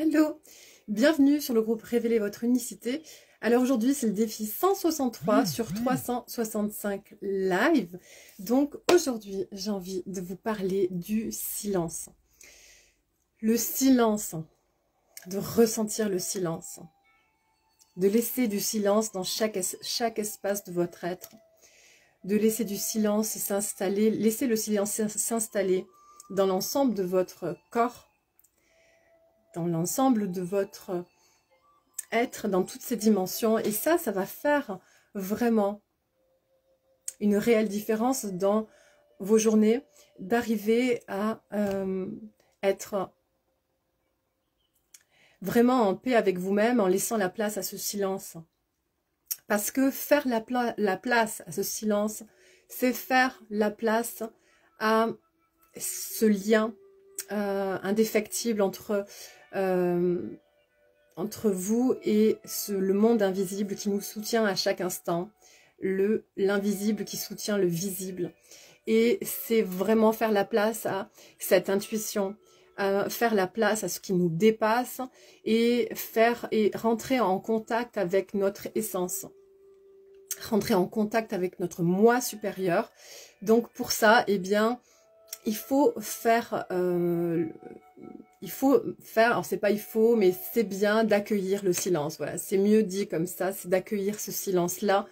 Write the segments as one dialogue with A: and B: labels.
A: Hello, bienvenue sur le groupe Révéler votre unicité. Alors aujourd'hui c'est le défi 163 sur 365 live. Donc aujourd'hui j'ai envie de vous parler du silence. Le silence, de ressentir le silence. De laisser du silence dans chaque espace de votre être. De laisser du silence s'installer, laisser le silence s'installer dans l'ensemble de votre corps, dans l'ensemble de votre être, dans toutes ces dimensions. Et ça va faire vraiment une réelle différence dans vos journées, d'arriver à être vraiment en paix avec vous-même en laissant la place à ce silence. Parce que faire la place à ce silence, c'est faire la place à ce lien indéfectible entre vous et le monde invisible qui nous soutient à chaque instant, l'invisible qui soutient le visible. Et c'est vraiment faire la place à cette intuition, faire la place à ce qui nous dépasse et rentrer en contact avec notre essence, rentrer en contact avec notre moi supérieur. Donc pour ça, eh bien, il faut faire, alors c'est pas il faut, mais c'est bien d'accueillir le silence. Voilà, c'est mieux dit comme ça, c'est d'accueillir ce silence-là,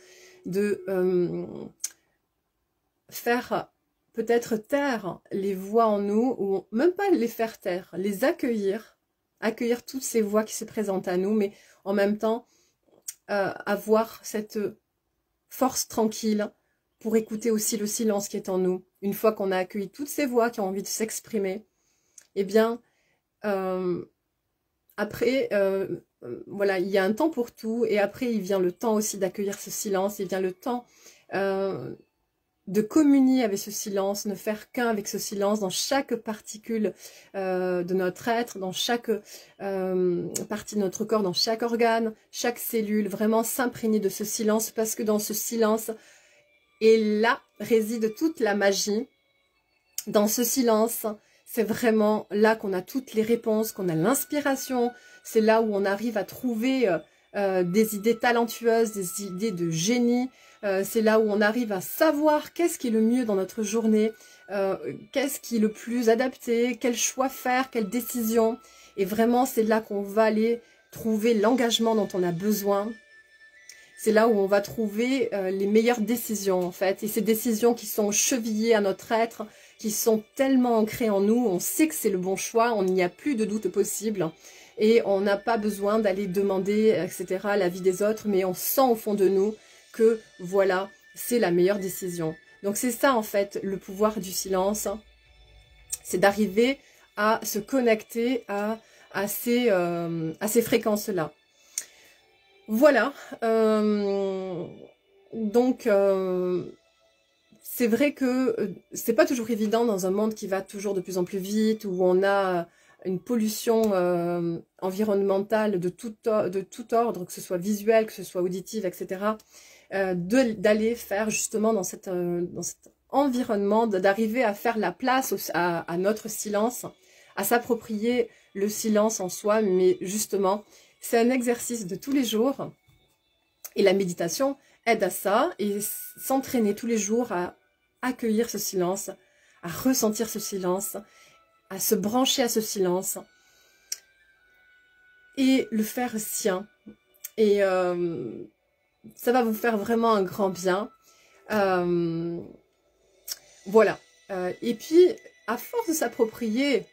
A: de faire peut-être taire les voix en nous, ou même pas les faire taire, les accueillir toutes ces voix qui se présentent à nous, mais en même temps avoir cette force tranquille pour écouter aussi le silence qui est en nous. Une fois qu'on a accueilli toutes ces voix qui ont envie de s'exprimer, eh bien, après, voilà, il y a un temps pour tout, et après, il vient le temps aussi d'accueillir ce silence, il vient le temps de communier avec ce silence, ne faire qu'un avec ce silence dans chaque particule de notre être, dans chaque partie de notre corps, dans chaque organe, chaque cellule, vraiment s'imprégner de ce silence, parce que dans ce silence, et là réside toute la magie. Dans ce silence, c'est vraiment là qu'on a toutes les réponses, qu'on a l'inspiration. C'est là où on arrive à trouver des idées talentueuses, des idées de génie. C'est là où on arrive à savoir qu'est-ce qui est le mieux dans notre journée, qu'est-ce qui est le plus adapté, quel choix faire, quelle décision. Et vraiment, c'est là qu'on va aller trouver l'engagement dont on a besoin. C'est là où on va trouver les meilleures décisions, en fait. Et ces décisions qui sont chevillées à notre être, qui sont tellement ancrées en nous, on sait que c'est le bon choix, on n'y a plus de doute possible. Et on n'a pas besoin d'aller demander, etc., l'avis des autres, mais on sent au fond de nous que, voilà, c'est la meilleure décision. Donc c'est ça, en fait, le pouvoir du silence. C'est d'arriver à se connecter à ces fréquences-là. Voilà, donc c'est vrai que c'est pas toujours évident dans un monde qui va toujours de plus en plus vite, où on a une pollution environnementale de tout ordre, que ce soit visuel, que ce soit auditive, etc., d'aller faire justement dans cet environnement, d'arriver à faire la place à notre silence, à s'approprier le silence en soi, mais justement, c'est un exercice de tous les jours et la méditation aide à ça, et s'entraîner tous les jours à accueillir ce silence, à ressentir ce silence, à se brancher à ce silence et le faire sien. Et ça va vous faire vraiment un grand bien. Voilà. Et puis, à force de s'approprier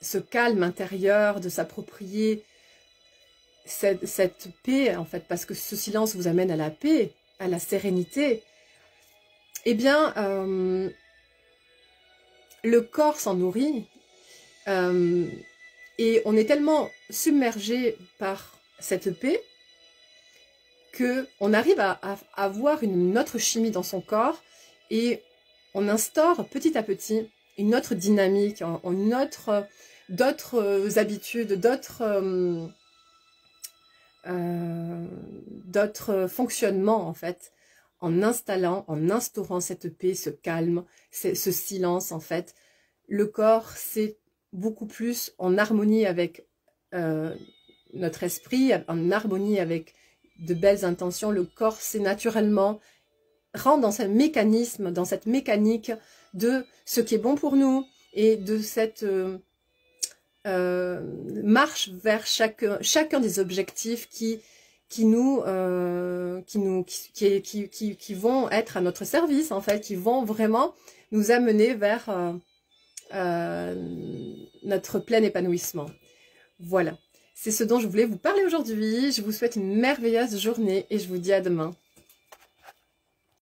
A: ce calme intérieur, de s'approprier cette paix, en fait, parce que ce silence vous amène à la paix, à la sérénité, eh bien, le corps s'en nourrit, et on est tellement submergé par cette paix qu'on arrive à avoir une autre chimie dans son corps, et on instaure petit à petit une autre dynamique, d'autres habitudes, d'autres fonctionnements, en fait, en instaurant cette paix, ce calme, ce silence, en fait. Le corps, c'est beaucoup plus en harmonie avec notre esprit en harmonie avec de belles intentions, le corps sait naturellement rentre dans ce mécanisme, dans cette mécanique de ce qui est bon pour nous et de cette marche vers chacun des objectifs qui vont être à notre service, en fait, qui vont vraiment nous amener vers notre plein épanouissement. Voilà, c'est ce dont je voulais vous parler aujourd'hui. Je vous souhaite une merveilleuse journée et je vous dis à demain.